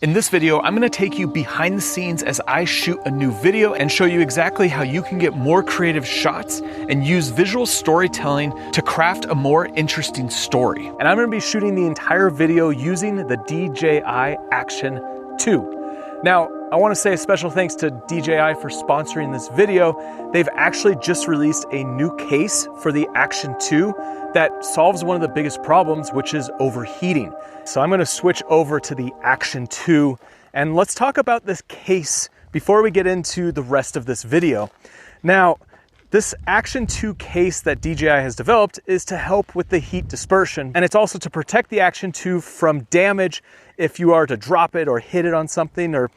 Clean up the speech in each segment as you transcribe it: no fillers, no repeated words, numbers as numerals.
In this video, I'm gonna take you behind the scenes as I shoot a new video and show you exactly how you can get more creative shots and use visual storytelling to craft a more interesting story. And I'm gonna be shooting the entire video using the DJI Action 2. Now, I wanna say a special thanks to DJI for sponsoring this video. They've actually just released a new case for the Action 2 that solves one of the biggest problems, which is overheating. So I'm gonna switch over to the Action 2 and let's talk about this case before we get into the rest of this video. Now, this Action 2 case that DJI has developed is to help with the heat dispersion, and it's also to protect the Action 2 from damage if you are to drop it or hit it on something or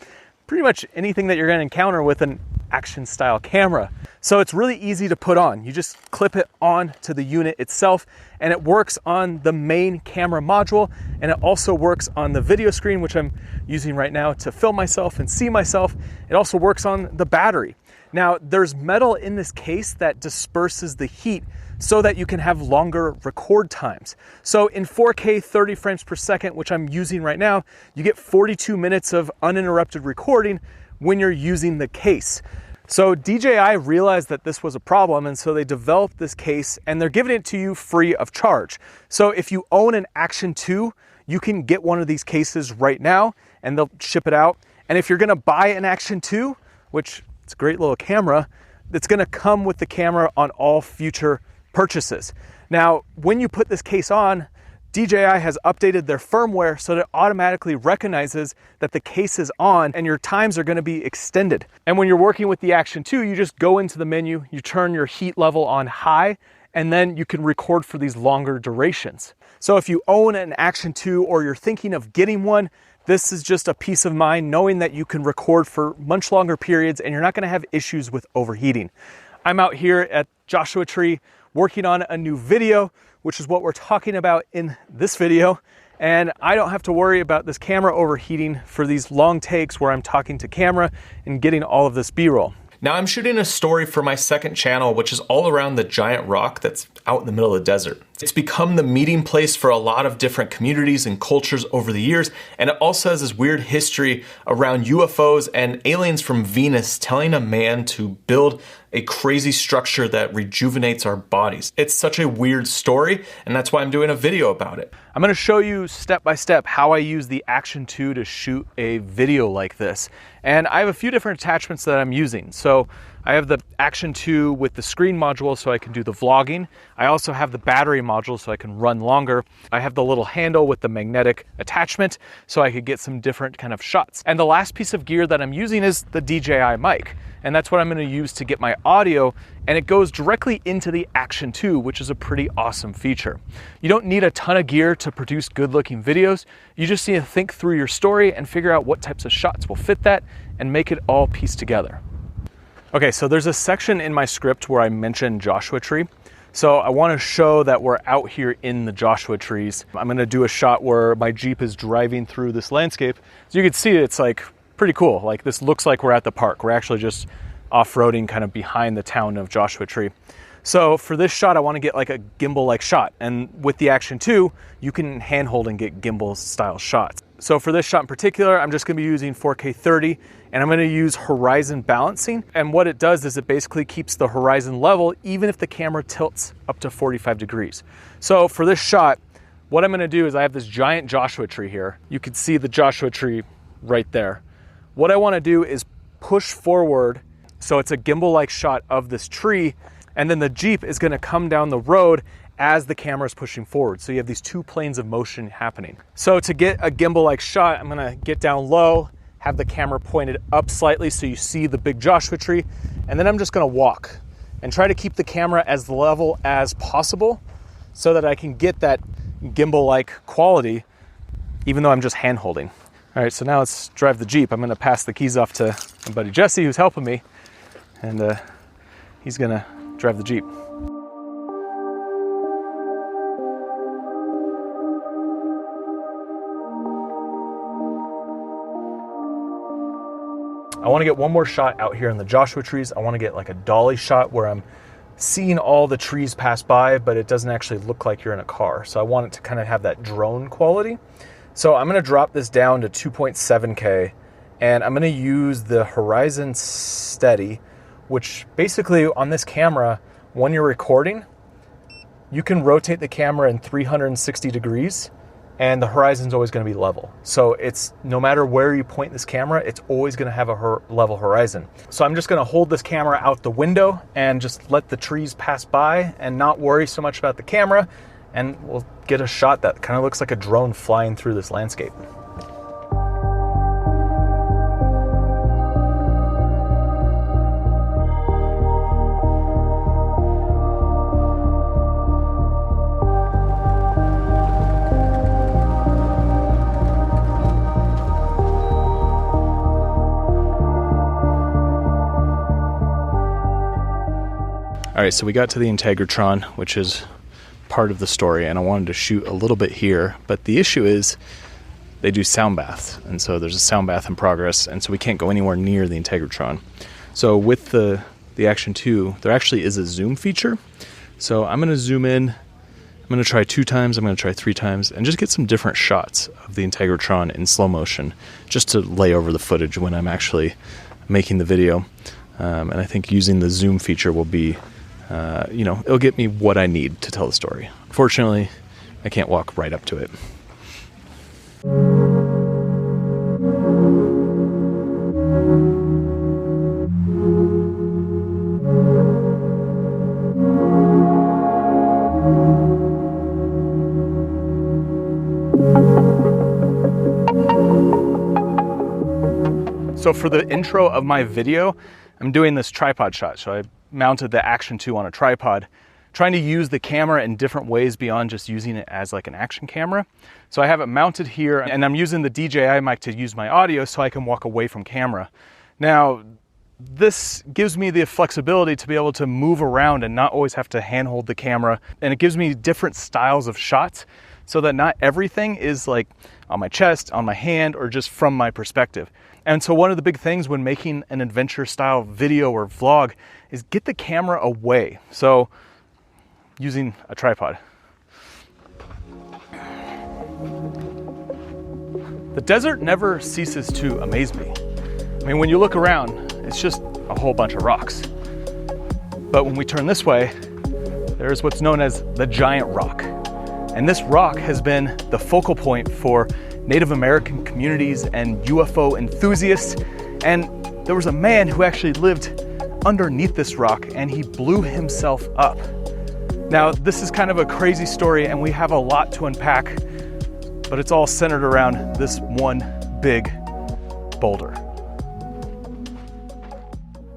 pretty much anything that you're gonna encounter with an action style camera. So it's really easy to put on. You just clip it on to the unit itself and it works on the main camera module, and it also works on the video screen, which I'm using right now to film myself and see myself. It also works on the battery. Now, there's metal in this case that disperses the heat so that you can have longer record times. So in 4K 30 frames per second, which I'm using right now, you get 42 minutes of uninterrupted recording when you're using the case. So DJI realized that this was a problem, and so they developed this case and they're giving it to you free of charge. So if you own an Action 2, you can get one of these cases right now and they'll ship it out. And if you're gonna buy an Action 2, which it's a great little camera, it's gonna come with the camera on all future purchases. Now, when you put this case on, DJI has updated their firmware so that it automatically recognizes that the case is on and your times are gonna be extended. And when you're working with the Action 2, you just go into the menu, you turn your heat level on high, and then you can record for these longer durations. So if you own an Action 2 or you're thinking of getting one, this is just a peace of mind knowing that you can record for much longer periods and you're not gonna have issues with overheating. I'm out here at Joshua Tree working on a new video, which is what we're talking about in this video. And I don't have to worry about this camera overheating for these long takes where I'm talking to camera and getting all of this B-roll. Now I'm shooting a story for my second channel, which is all around the giant rock that's out in the middle of the desert. It's become the meeting place for a lot of different communities and cultures over the years, and it also has this weird history around UFOs and aliens from Venus telling a man to build a crazy structure that rejuvenates our bodies. It's such a weird story, and that's why I'm doing a video about it. I'm gonna show you step by step how I use the Action 2 to shoot a video like this. And I have a few different attachments that I'm using. So I have the Action 2 with the screen module so I can do the vlogging. I also have the battery module so I can run longer. I have the little handle with the magnetic attachment so I could get some different kind of shots. And the last piece of gear that I'm using is the DJI mic. And that's what I'm gonna use to get my audio, and it goes directly into the Action 2, which is a pretty awesome feature. You don't need a ton of gear to produce good looking videos. You just need to think through your story and figure out what types of shots will fit that and make it all piece together. Okay, so there's a section in my script where I mention Joshua Tree. So I wanna show that we're out here in the Joshua trees. I'm gonna do a shot where my Jeep is driving through this landscape. So you can see it's like pretty cool. Like this looks like we're at the park. We're actually just off-roading kind of behind the town of Joshua Tree. So for this shot, I want to get like a gimbal-like shot. And with the Action 2, you can handhold and get gimbal-style shots. So for this shot in particular, I'm just going to be using 4K 30, and I'm going to use horizon balancing. And what it does is it basically keeps the horizon level even if the camera tilts up to 45 degrees. So for this shot, what I'm going to do is I have this giant Joshua Tree here. You can see the Joshua Tree right there. What I want to do is push forward so it's a gimbal-like shot of this tree, and then the Jeep is going to come down the road as the camera is pushing forward. So you have these two planes of motion happening. So to get a gimbal-like shot, I'm going to get down low, have the camera pointed up slightly so you see the big Joshua Tree, and then I'm just going to walk and try to keep the camera as level as possible so that I can get that gimbal-like quality even though I'm just hand-holding. All right, so now let's drive the Jeep. I'm gonna pass the keys off to my buddy Jesse, who's helping me, and he's gonna drive the Jeep. I wanna get one more shot out here in the Joshua trees. I wanna get like a dolly shot where I'm seeing all the trees pass by, but it doesn't actually look like you're in a car. So I want it to kind of have that drone quality. So I'm gonna drop this down to 2.7K, and I'm gonna use the horizon steady, which basically on this camera, when you're recording, you can rotate the camera in 360 degrees and the horizon's always gonna be level. So it's no matter where you point this camera, it's always gonna have a level horizon. So I'm just gonna hold this camera out the window and just let the trees pass by and not worry so much about the camera, and we'll get a shot that kind of looks like a drone flying through this landscape. All right, so we got to the Integratron, which is part of the story, and I wanted to shoot a little bit here, but the issue is they do sound baths, and so there's a sound bath in progress, and so we can't go anywhere near the Integratron. So with the Action 2, there actually is a zoom feature. So I'm gonna zoom in, I'm gonna try 2 times, I'm gonna try 3 times, and just get some different shots of the Integratron in slow motion, just to lay over the footage when I'm actually making the video. And I think using the zoom feature will be you know, it'll get me what I need to tell the story. Unfortunately, I can't walk right up to it. So for the intro of my video, I'm doing this tripod shot. So I mounted the Action 2 on a tripod, trying to use the camera in different ways beyond just using it as like an action camera. So I have it mounted here, and I'm using the DJI mic to use my audio so I can walk away from camera. Now, this gives me the flexibility to be able to move around and not always have to handhold the camera. And it gives me different styles of shots so that not everything is like on my chest, on my hand, or just from my perspective. And so one of the big things when making an adventure style video or vlog is get the camera away. So using a tripod. The desert never ceases to amaze me. I mean, when you look around, it's just a whole bunch of rocks. But when we turn this way, there's what's known as the giant rock. And this rock has been the focal point for Native American communities and UFO enthusiasts. And there was a man who actually lived underneath this rock, and he blew himself up. Now, this is kind of a crazy story, and we have a lot to unpack, but it's all centered around this one big boulder.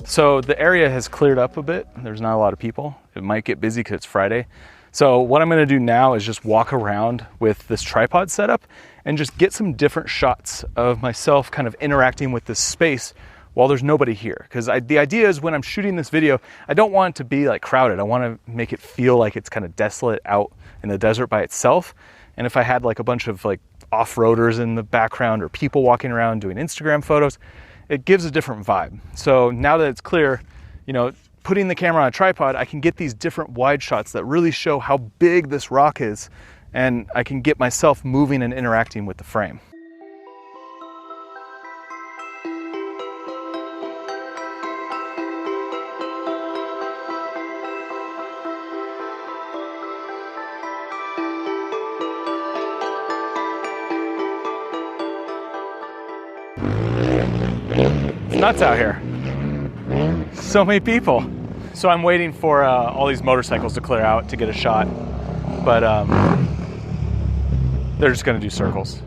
So the area has cleared up a bit. There's not a lot of people. It might get busy because it's Friday. So what I'm gonna do now is just walk around with this tripod setup and just get some different shots of myself kind of interacting with this space while there's nobody here. Because the idea is when I'm shooting this video, I don't want it to be like crowded. I want to make it feel like it's kind of desolate out in the desert by itself. And if I had like a bunch of like off-roaders in the background or people walking around doing Instagram photos, it gives a different vibe. So now that it's clear, you know, putting the camera on a tripod, I can get these different wide shots that really show how big this rock is, and I can get myself moving and interacting with the frame. It's nuts out here. So many people. So I'm waiting for all these motorcycles to clear out to get a shot, but they're just gonna do circles.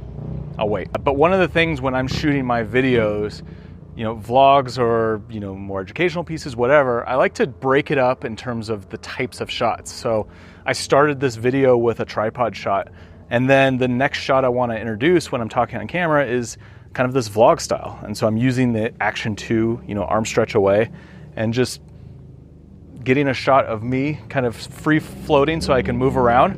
I'll wait. But one of the things when I'm shooting my videos, you know, vlogs or, you know, more educational pieces, whatever, I like to break it up in terms of the types of shots. So I started this video with a tripod shot, and then the next shot I want to introduce when I'm talking on camera is kind of this vlog style. And so I'm using the Action 2, you know, arm stretch away, and just getting a shot of me kind of free floating so I can move around.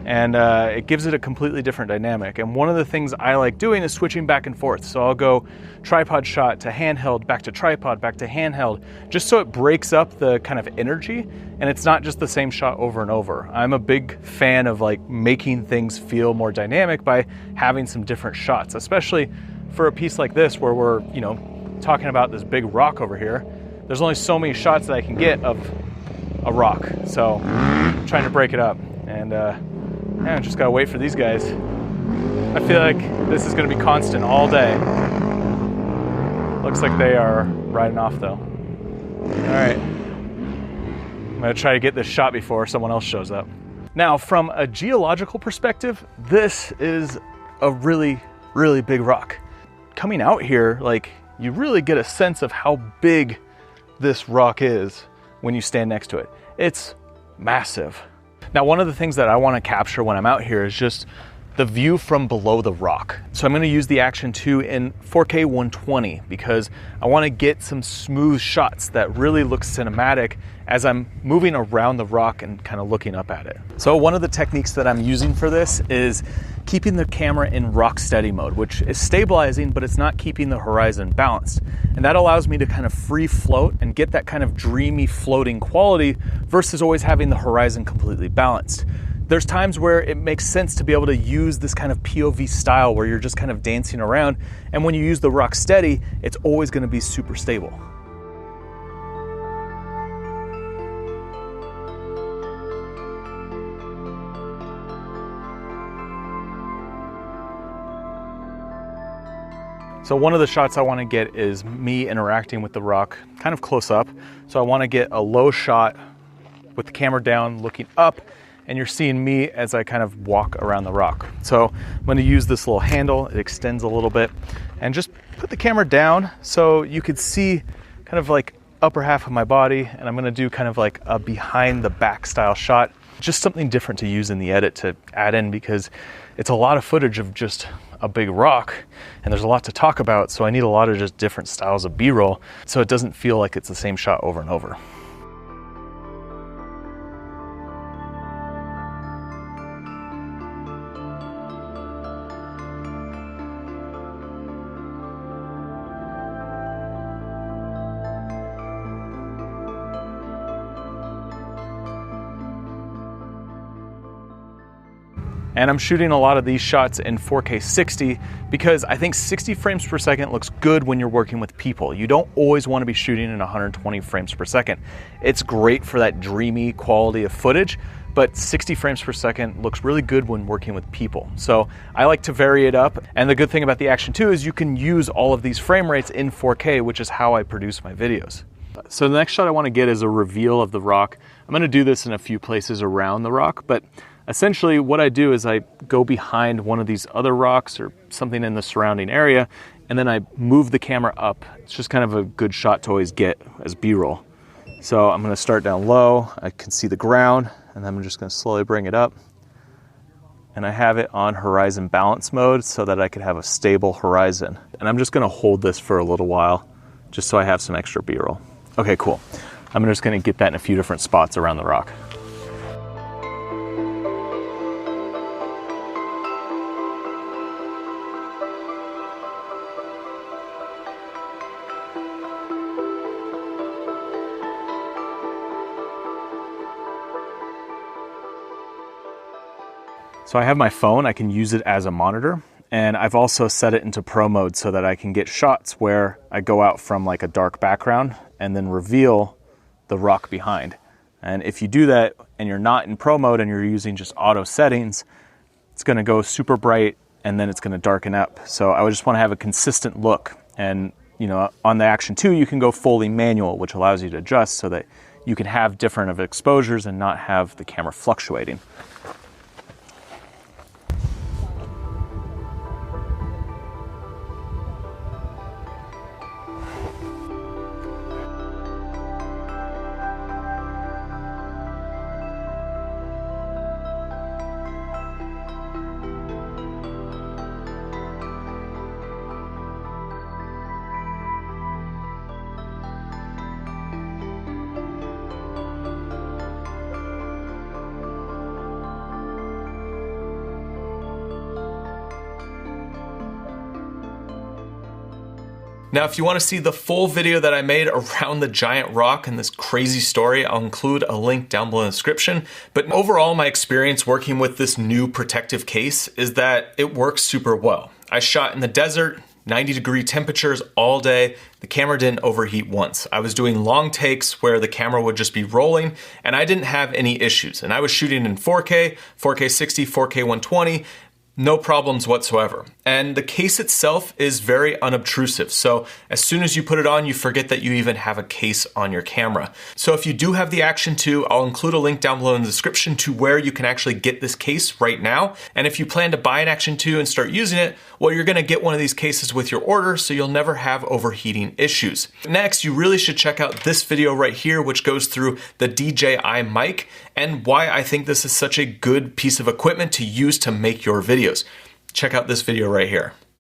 and it gives it a completely different dynamic. And one of the things I like doing is switching back and forth. So I'll go tripod shot to handheld, back to tripod, back to handheld, just so it breaks up the kind of energy and it's not just the same shot over and over. I'm a big fan of like making things feel more dynamic by having some different shots, especially for a piece like this where we're, you know, talking about this big rock over here. There's only so many shots that I can get of a rock. So I'm trying to break it up, and yeah, just gotta wait for these guys. I feel like this is gonna be constant all day. Looks like they are riding off though. All right, I'm gonna try to get this shot before someone else shows up. Now, from a geological perspective, this is a really, really big rock. Coming out here, like, you really get a sense of how big this rock is when you stand next to it. It's massive. Now, one of the things that I want to capture when I'm out here is just the view from below the rock. So I'm going to use the Action 2 in 4K 120 because I want to get some smooth shots that really look cinematic as I'm moving around the rock and kind of looking up at it. So one of the techniques that I'm using for this is keeping the camera in rock steady mode, which is stabilizing, but it's not keeping the horizon balanced. And that allows me to kind of free float and get that kind of dreamy floating quality versus always having the horizon completely balanced. There's times where it makes sense to be able to use this kind of POV style where you're just kind of dancing around, and when you use the rock steady, it's always going to be super stable. So one of the shots I want to get is me interacting with the rock kind of close up. So I want to get a low shot with the camera down, looking up, and you're seeing me as I kind of walk around the rock. So I'm going to use this little handle, it extends a little bit, and just put the camera down so you could see kind of like upper half of my body, and I'm going to do kind of like a behind the back style shot. Just something different to use in the edit to add in because it's a lot of footage of just a big rock and there's a lot to talk about, so I need a lot of just different styles of B-roll so it doesn't feel like it's the same shot over and over. And I'm shooting a lot of these shots in 4K 60 because I think 60 frames per second looks good when you're working with people. You don't always want to be shooting in 120 frames per second. It's great for that dreamy quality of footage, but 60 frames per second looks really good when working with people. So I like to vary it up. And the good thing about the Action 2 is you can use all of these frame rates in 4K, which is how I produce my videos. So the next shot I want to get is a reveal of the rock. I'm going to do this in a few places around the rock, but essentially what I do is I go behind one of these other rocks or something in the surrounding area, and then I move the camera up. It's just kind of a good shot to always get as B-roll. So I'm going to start down low. I can see the ground, and then I'm just going to slowly bring it up. And I have it on horizon balance mode so that I can have a stable horizon. And I'm just going to hold this for a little while just so I have some extra B-roll. Okay, cool. I'm just going to get that in a few different spots around the rock. So I have my phone, I can use it as a monitor, and I've also set it into pro mode so that I can get shots where I go out from like a dark background and then reveal the rock behind. And if you do that and you're not in pro mode and you're using just auto settings, it's gonna go super bright and then it's gonna darken up. So I would just wanna have a consistent look. And you know, on the Action 2, you can go fully manual, which allows you to adjust so that you can have different of exposures and not have the camera fluctuating. Now, if you want to see the full video that I made around the giant rock and this crazy story, I'll include a link down below in the description. But overall, my experience working with this new protective case is that it works super well. I shot in the desert, 90-degree temperatures all day. The camera didn't overheat once. I was doing long takes where the camera would just be rolling and I didn't have any issues. And I was shooting in 4K, 4K 60, 4K 120, no problems whatsoever. And the case itself is very unobtrusive. So as soon as you put it on, you forget that you even have a case on your camera. So if you do have the Action 2, I'll include a link down below in the description to where you can actually get this case right now. And if you plan to buy an Action 2 and start using it, well, you're gonna get one of these cases with your order, so you'll never have overheating issues. Next, you really should check out this video right here, which goes through the DJI mic and why I think this is such a good piece of equipment to use to make your videos. Check out this video right here.